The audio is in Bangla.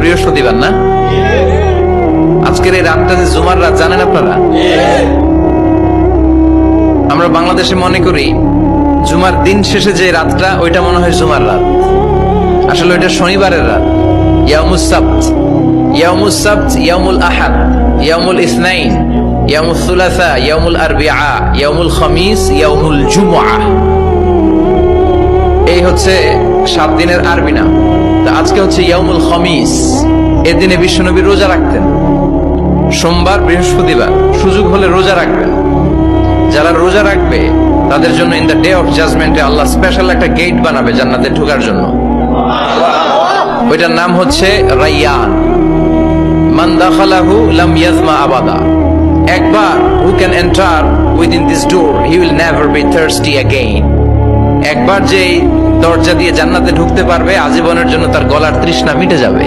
বৃহস্পতিবার না? আজকের এই রাতটা যে জুমার রাত, জানেন আপনারা? আমরা বাংলাদেশে মনে করি জুমার দিন শেষে যে রাতটা, ওইটা মনে হয় জুমার রাত। আসলে ওইটা শনিবারের রাত। ইয়াউমুস সাবত, ইয়াউমুস সাবত, ইয়াউমুল আহাদ, ইয়াউমুল ইসনাইন, ইয়াউমুল সুলাসা, ইয়াউমুল আরবিআ, ইয়াউমুল খামিস, ইয়াউমুল জুমআ। এই হচ্ছে 7 দিনের আরবি নাম। তা আজকে হচ্ছে ইয়াউমুল খামিস। এর দিনে বিশ্বনবী রোজা রাখতেন। সোমবার, বৃহস্পতিবার সুযোগ হলে রোজা রাখবেন। যারা রোজা রাখবে তাদের জন্য ইন দ্য ডে অফ জাজমেন্টে আল্লাহ স্পেশাল একটা গেট বানাবে জান্নাতে ঢোকার জন্য। ওইটার নাম হচ্ছে রাইয়ান। মান দাখালাহু লাম ইয়াজমা আবাদা। একবার who can enter within this door he will never be thirsty again. একবার যে দরজা দিয়ে জান্নাতে ঢুকতে পারবে আজীবনের জন্য তার গলার তৃষ্ণা মিটে যাবে।